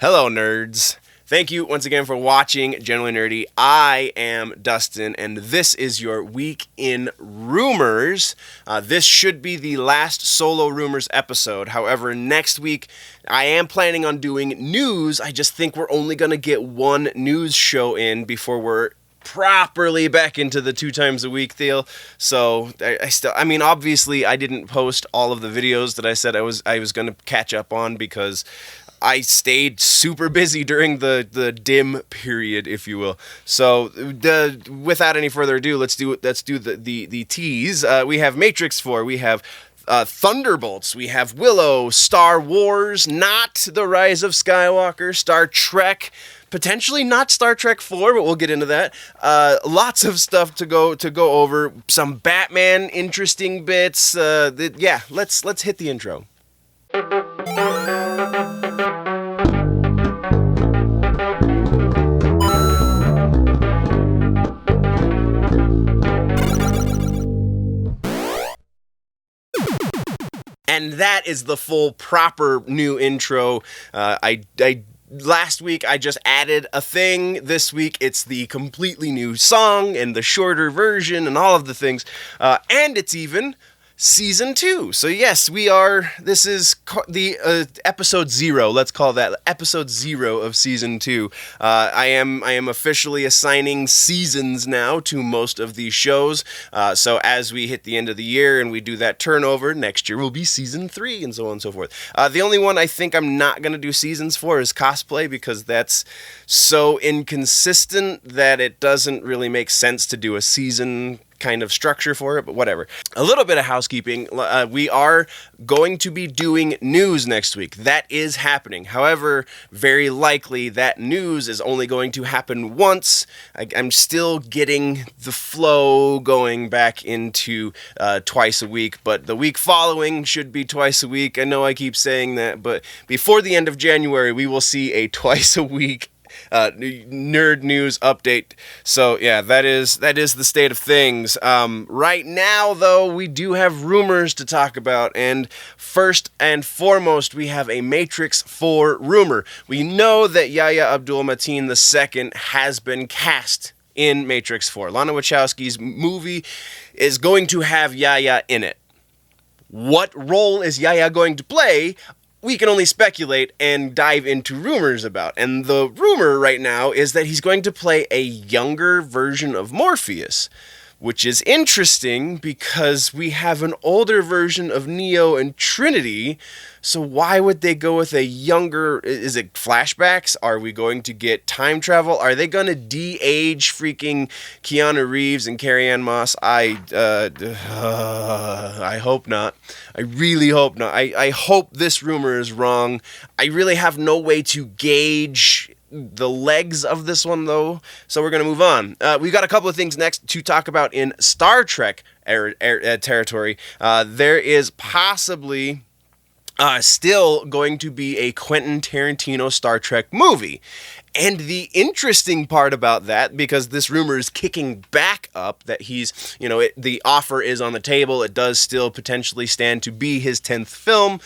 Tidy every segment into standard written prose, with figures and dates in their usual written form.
Hello, nerds. Thank you once again for watching Generally Nerdy. I am Dustin, and this is your Week in Rumors. This should be the last solo Rumors episode. However, next week, I am planning on doing news. I just think we're only going to get one news show in before we're properly back into the 2 times a week deal. So obviously I didn't post all of the videos that I said I was going to catch up on because I stayed super busy during the dim period, if you will. So, without any further ado, let's do the tease. We have Matrix 4. We have Thunderbolts. We have Willow. Star Wars. Not The Rise of Skywalker. Star Trek. Potentially not Star Trek 4, but we'll get into that. Lots of stuff to go over. Some Batman interesting bits. Let's hit the intro. And that is the full proper new intro. Last week I just added a thing. This week it's the completely new song and the shorter version and all of the things. And it's even Season 2. So yes, this is the episode 0, let's call that episode 0 of Season 2. I am officially assigning seasons now to most of these shows. So as we hit the end of the year and we do that turnover, next year will be Season 3 and so on and so forth. The only one I think I'm not going to do seasons for is cosplay, because that's so inconsistent that it doesn't really make sense to do a season kind of structure for it, but whatever. A little bit of housekeeping. We are going to be doing news next week. That is happening. However, very likely that news is only going to happen once. I'm still getting the flow going back into twice a week, but the week following should be twice a week. I know I keep saying that, but before the end of January, we will see a twice a week nerd news update. So yeah, that is the state of things. Right now, though, we do have rumors to talk about, and first and foremost, we have a Matrix 4 rumor. We know that Yahya Abdul-Mateen II has been cast in Matrix 4. Lana Wachowski's movie is going to have Yahya in it. What role is Yahya going to play? We can only speculate and dive into rumors about. And the rumor right now is that he's going to play a younger version of Morpheus, which is interesting because we have an older version of Neo and Trinity. So why would they go with a younger? Is it flashbacks? Are we going to get time travel? Are they going to de-age freaking Keanu Reeves and Carrie-Anne Moss? I hope not. I really hope not. I hope this rumor is wrong. I really have no way to gauge the legs of this one, though, so we're going to move on. We've got a couple of things next to talk about in Star Trek territory. There is possibly still going to be a Quentin Tarantino Star Trek movie. And the interesting part about that, because this rumor is kicking back up, that the offer is on the table, it does still potentially stand to be his 10th film.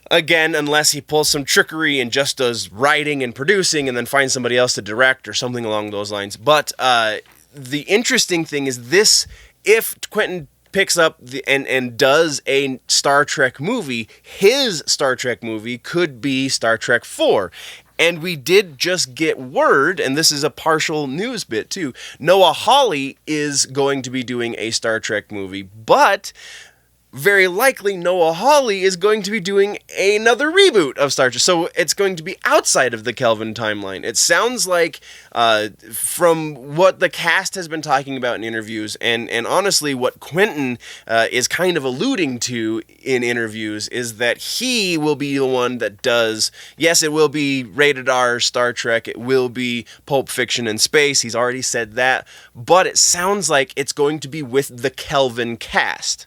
Again, unless he pulls some trickery and just does writing and producing and then finds somebody else to direct or something along those lines. But the interesting thing is this: if Quentin picks up and does a Star Trek movie, his Star Trek movie could be Star Trek 4. And we did just get word, and this is a partial news bit too, Noah Hawley is going to be doing a Star Trek movie, but very likely Noah Hawley is going to be doing another reboot of Star Trek. So it's going to be outside of the Kelvin timeline. It sounds like, from what the cast has been talking about in interviews, and honestly what Quentin is kind of alluding to in interviews, is that he will be the one that does, yes, it will be rated R Star Trek, it will be Pulp Fiction in space, he's already said that, but it sounds like it's going to be with the Kelvin cast.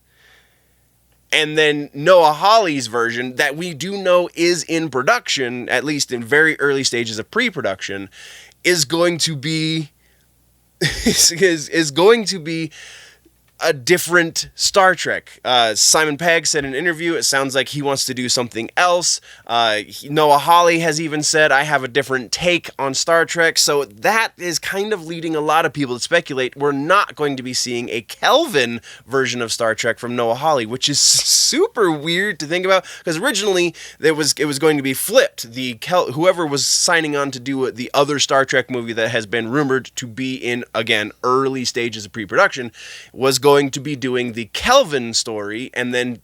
And then Noah Hawley's version, that we do know is in production, at least in very early stages of pre-production, is going to be a different Star Trek. Simon Pegg said in an interview, it sounds like he wants to do something else. Noah Hawley has even said, I have a different take on Star Trek. So that is kind of leading a lot of people to speculate we're not going to be seeing a Kelvin version of Star Trek from Noah Hawley, which is super weird to think about, because originally it was going to be flipped. Whoever was signing on to do the other Star Trek movie that has been rumored to be in, again, early stages of pre-production, was going to be doing the Kelvin story, and then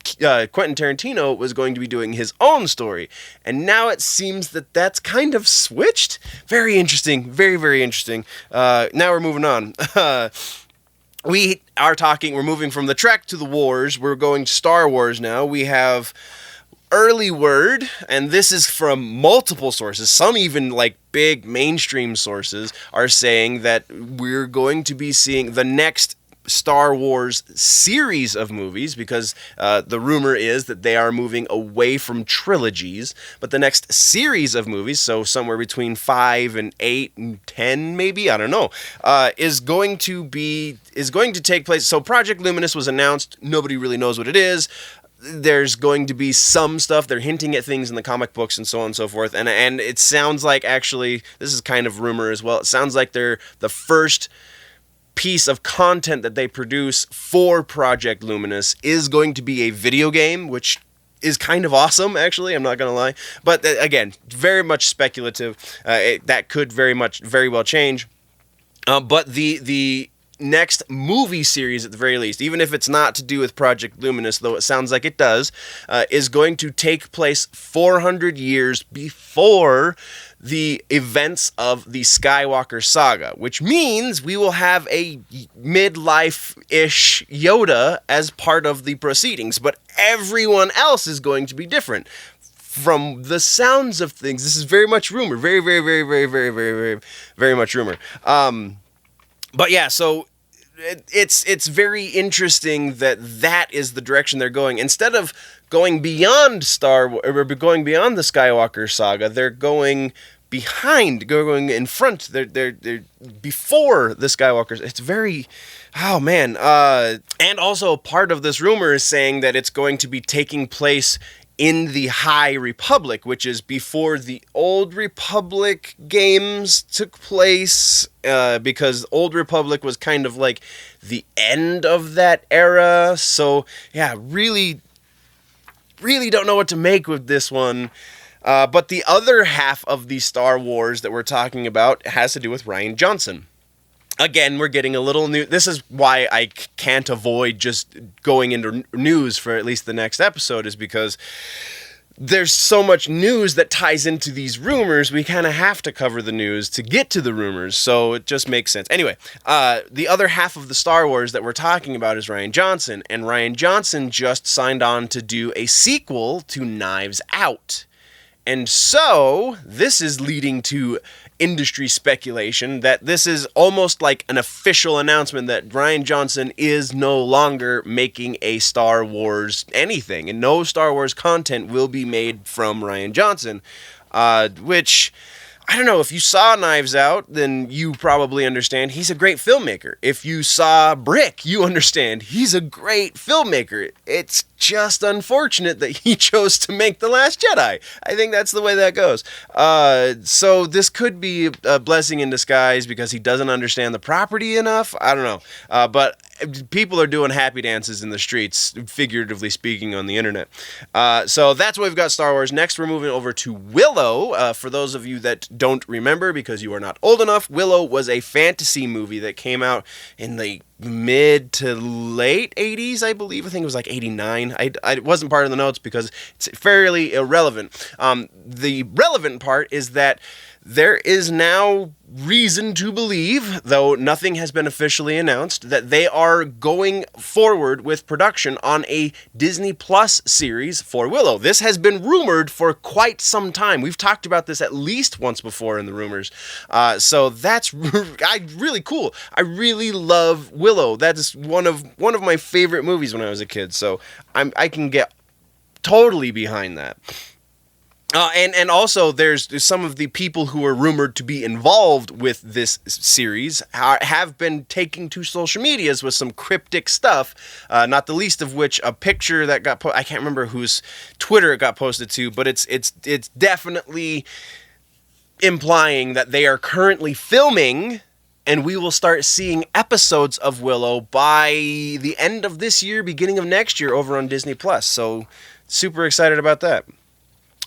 Quentin Tarantino was going to be doing his own story. And now it seems that that's kind of switched. Very interesting. Very, very interesting. Now we're moving on. We're moving from the Trek to the Wars. We're going to Star Wars now. We have early word, and this is from multiple sources, some even like big mainstream sources, are saying that we're going to be seeing the next Star Wars series of movies, because the rumor is that they are moving away from trilogies, but the next series of movies, so somewhere between 5 and 8 and 10 maybe, I don't know, is going to take place. So Project Luminous was announced. Nobody really knows what it is. There's going to be some stuff. They're hinting at things in the comic books and so on and so forth. And it sounds like, actually, this is kind of rumor as well, it sounds like they're the first piece of content that they produce for Project Luminous is going to be a video game, which is kind of awesome, actually, I'm not going to lie. But again, very much speculative. That could very well change. But the next movie series, at the very least, even if it's not to do with Project Luminous, though it sounds like it does, is going to take place 400 years before the events of the Skywalker saga, which means we will have a midlife-ish Yoda as part of the proceedings, but everyone else is going to be different. From the sounds of things, this is very much rumor, very, very, very, very, very, very, very, very much rumor. But yeah, so it's very interesting that is the direction they're going. Instead of going beyond going beyond the Skywalker saga, they're going in front. They're before the Skywalkers. It's very, oh man. And also part of this rumor is saying that it's going to be taking place in the High Republic, which is before the Old Republic games took place, because Old Republic was kind of like the end of that era. So yeah, really don't know what to make with this one. But the other half of the Star Wars that we're talking about has to do with Rian Johnson. Again, we're getting a little new. This is why I can't avoid just going into news for at least the next episode, is because there's so much news that ties into these rumors. We kind of have to cover the news to get to the rumors, so it just makes sense. Anyway, the other half of the Star Wars that we're talking about is Rian Johnson, and Rian Johnson just signed on to do a sequel to Knives Out. And so, this is leading to industry speculation that this is almost like an official announcement that Rian Johnson is no longer making a Star Wars anything, and no Star Wars content will be made from Rian Johnson, which, I don't know, if you saw Knives Out, then you probably understand he's a great filmmaker. If you saw Brick, you understand he's a great filmmaker. It's just unfortunate that he chose to make The Last Jedi. I think that's the way that goes. So this could be a blessing in disguise because he doesn't understand the property enough. I don't know. But people are doing happy dances in the streets, figuratively speaking, on the internet. So that's what we've got Star Wars. Next, we're moving over to Willow. For those of you that don't remember, because you are not old enough, Willow was a fantasy movie that came out in the mid to late 80s, I believe. I think it was like 89. I wasn't part of the notes because it's fairly irrelevant. The relevant part is that there is now reason to believe, though nothing has been officially announced, that they are going forward with production on a Disney Plus series for Willow. This has been rumored for quite some time. We've talked about this at least once before in the rumors. So that's really cool. I really love Willow. That is one of my favorite movies when I was a kid. So I can get totally behind that. And also, there's some of the people who are rumored to be involved with this series have been taking to social medias with some cryptic stuff, not the least of which a picture that got I can't remember whose Twitter it got posted to, but it's definitely implying that they are currently filming, and we will start seeing episodes of Willow by the end of this year, beginning of next year, over on Disney Plus. So, super excited about that.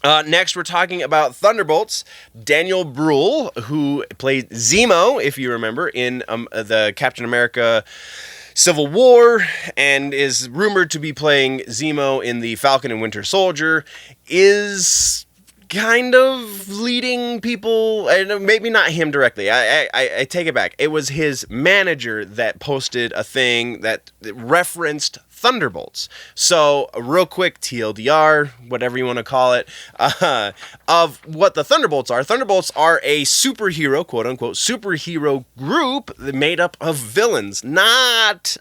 Next, we're talking about Thunderbolts. Daniel Bruhl, who played Zemo, if you remember, in the Captain America Civil War, and is rumored to be playing Zemo in the Falcon and Winter Soldier, is kind of leading people, maybe not him directly. I take it back. It was his manager that posted a thing that referenced Thunderbolts. So, real quick TLDR, whatever you want to call it, of what the Thunderbolts are. Thunderbolts are a superhero, quote-unquote, superhero group made up of villains. Not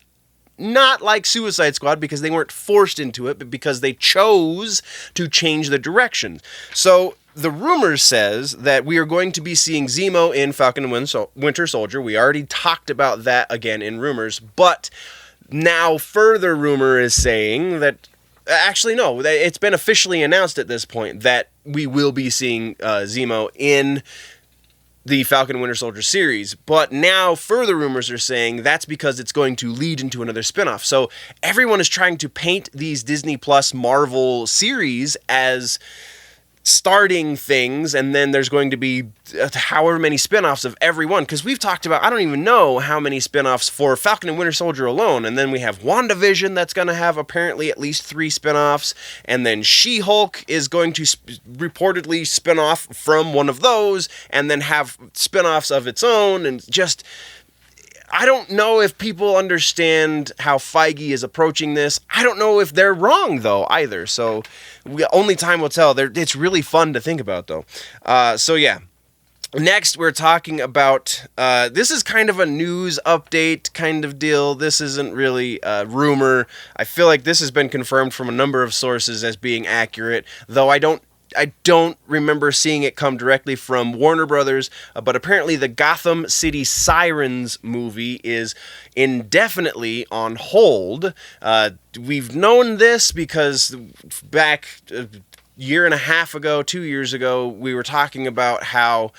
like Suicide Squad, because they weren't forced into it, but because they chose to change the direction. So, the rumor says that we are going to be seeing Zemo in Falcon and Winter Soldier. We already talked about that again in rumors, but now further rumor is saying that, actually no, it's been officially announced at this point that we will be seeing Zemo in the Falcon and Winter Soldier series, but now further rumors are saying that's because it's going to lead into another spinoff. So everyone is trying to paint these Disney Plus Marvel series as starting things, and then there's going to be however many spinoffs of every one, because we've talked about, I don't even know how many spinoffs for Falcon and Winter Soldier alone, and then we have WandaVision that's going to have apparently at least 3 spinoffs, and then She-Hulk is going to reportedly spin off from one of those, and then have spinoffs of its own, and just, I don't know if people understand how Feige is approaching this. I don't know if they're wrong, though, either. So, only time will tell. It's really fun to think about, though. So, yeah. Next, we're talking about, this is kind of a news update kind of deal. This isn't really a rumor. I feel like this has been confirmed from a number of sources as being accurate, though I don't remember seeing it come directly from Warner Brothers, but apparently the Gotham City Sirens movie is indefinitely on hold. We've known this because back a year and a half ago, 2 years ago, we were talking about how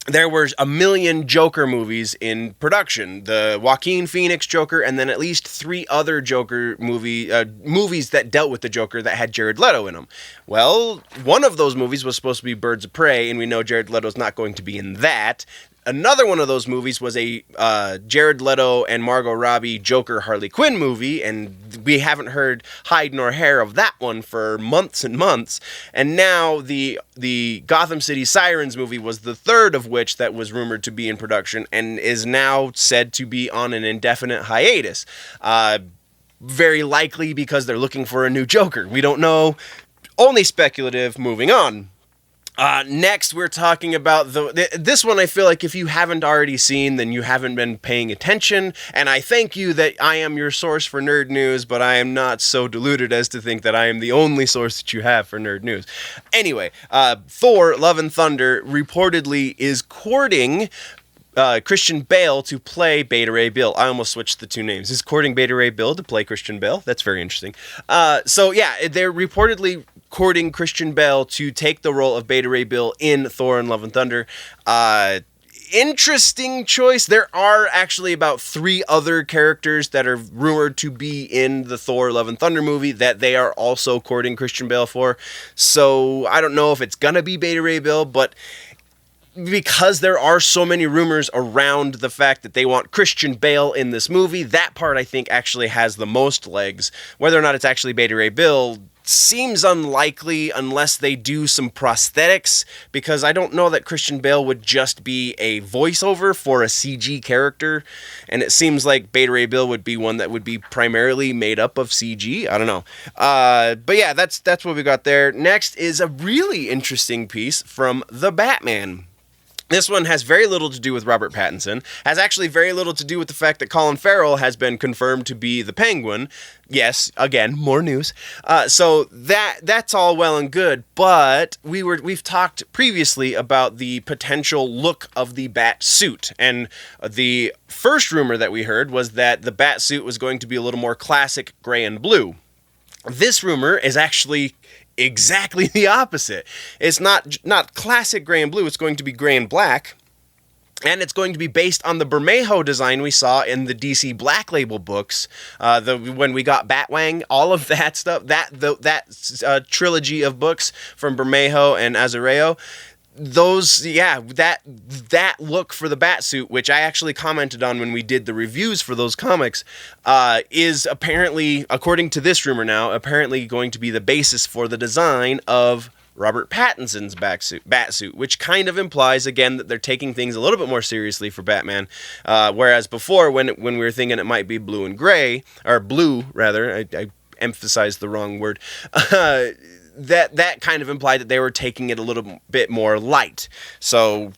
there were a million Joker movies in production. The Joaquin Phoenix Joker, and then at least 3 other Joker movies that dealt with the Joker that had Jared Leto in them. Well, one of those movies was supposed to be Birds of Prey, and we know Jared Leto's not going to be in that. Another one of those movies was a Jared Leto and Margot Robbie Joker Harley Quinn movie, and we haven't heard hide nor hair of that one for months and months. And now the Gotham City Sirens movie was the third of which that was rumored to be in production, and is now said to be on an indefinite hiatus. Very likely because they're looking for a new Joker. We don't know. Only speculative. Moving on. Next, we're talking about this one. I feel like if you haven't already seen, then you haven't been paying attention. And I thank you that I am your source for nerd news, but I am not so deluded as to think that I am the only source that you have for nerd news. Anyway, Thor: Love and Thunder reportedly is courting Christian Bale to play Beta Ray Bill. I almost switched the 2 names. Is courting Beta Ray Bill to play Christian Bale? That's very interesting. So yeah, they're reportedly courting Christian Bale to take the role of Beta Ray Bill in Thor and Love and Thunder. Interesting choice. There are actually about 3 other characters that are rumored to be in the Thor Love and Thunder movie that they are also courting Christian Bale for. So I don't know if it's gonna be Beta Ray Bill, but because there are so many rumors around the fact that they want Christian Bale in this movie, that part I think actually has the most legs. Whether or not it's actually Beta Ray Bill seems unlikely unless they do some prosthetics, because I don't know that Christian Bale would just be a voiceover for a CG character, and it seems like Beta Ray Bill would be one that would be primarily made up of CG. I don't know. But yeah, that's what we got there. Next is a really interesting piece from The Batman. This one has very little to do with Robert Pattinson, has actually very little to do with the fact that Colin Farrell has been confirmed to be the Penguin. Yes, again, more news. So that's all well and good, but we've talked previously about the potential look of the bat suit, and the first rumor that we heard was that the bat suit was going to be a little more classic gray and blue. This rumor is actually exactly the opposite. It's not classic gray and blue, it's going to be gray and black. And it's going to be based on the Bermejo design we saw in the DC Black Label books, when we got Batwang, all of that stuff, that trilogy of books from Bermejo and Azzarello. That look for the Batsuit, which I actually commented on when we did the reviews for those comics, is apparently, according to this rumor now, apparently going to be the basis for the design of Robert Pattinson's Batsuit, which kind of implies, again, that they're taking things a little bit more seriously for Batman, whereas before, when we were thinking it might be blue and gray, or blue, rather, I emphasized the wrong word, that kind of implied that they were taking it a little bit more light. So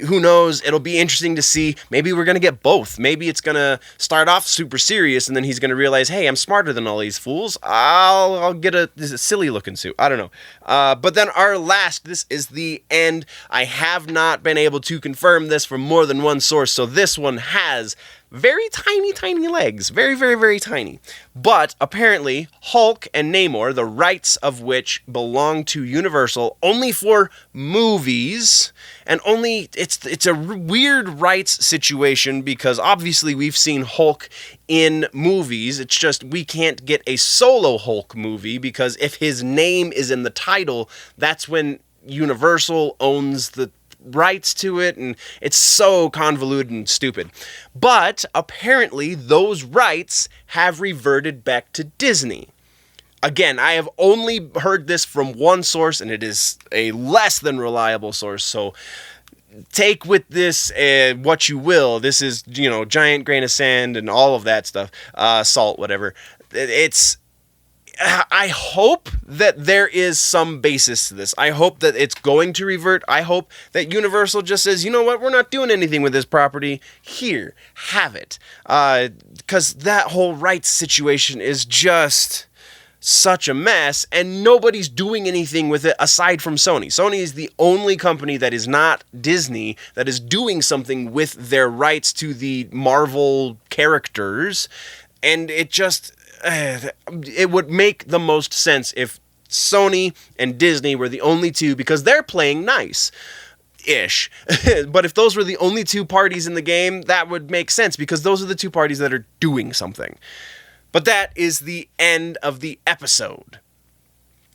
who knows? It'll be interesting to see. Maybe we're going to get both. Maybe it's going to start off super serious, and then he's going to realize, hey, I'm smarter than all these fools. I'll get a silly looking suit. I don't know. But then our last, this is the end. I have not been able to confirm this from more than one source, so this one has very tiny, tiny legs. Very, very, very tiny. But apparently, Hulk and Namor, the rights of which belong to Universal only for movies, and only, it's a weird rights situation because obviously we've seen Hulk in movies. It's just we can't get a solo Hulk movie because if his name is in the title, that's when Universal owns the rights to it, and it's so convoluted and stupid. But apparently those rights have reverted back to Disney. Again, I have only heard this from one source, and it is a less than reliable source, so take with this what you will. This is, giant grain of sand and all of that stuff, salt, whatever. I hope that there is some basis to this. I hope that it's going to revert. I hope that Universal just says, you know what, we're not doing anything with this property. Here, have it. Because that whole rights situation is just such a mess, and nobody's doing anything with it aside from Sony. Sony is the only company that is not Disney that is doing something with their rights to the Marvel characters, and it just... it would make the most sense if Sony and Disney were the only two, because they're playing nice-ish. But if those were the only two parties in the game, that would make sense, because those are the two parties that are doing something. But that is the end of the episode.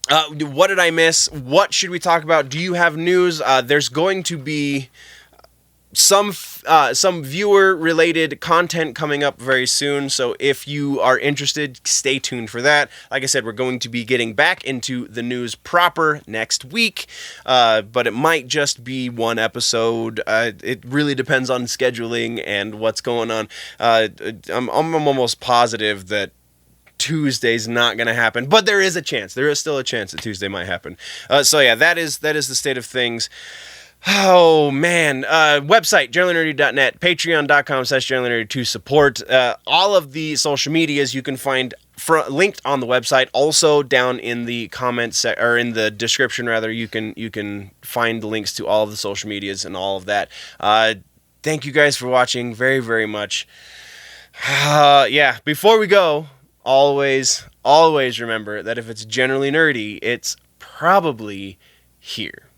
What did I miss? What should we talk about? Do you have news? There's going to be some viewer-related content coming up very soon, so if you are interested, stay tuned for that. Like I said, we're going to be getting back into the news proper next week, but it might just be one episode. It really depends on scheduling and what's going on. I'm almost positive that Tuesday's not going to happen, but there is a chance. There is still a chance that Tuesday might happen. So yeah, that is the state of things. Oh, man. Website, generallynerdy.net, patreon.com/generallynerdy to support. All of the social medias you can find linked on the website. Also, down in the comments, or in the description, rather, you can find the links to all of the social medias and all of that. Thank you guys for watching very, very much. Yeah, before we go, always remember that if it's generally nerdy, it's probably here.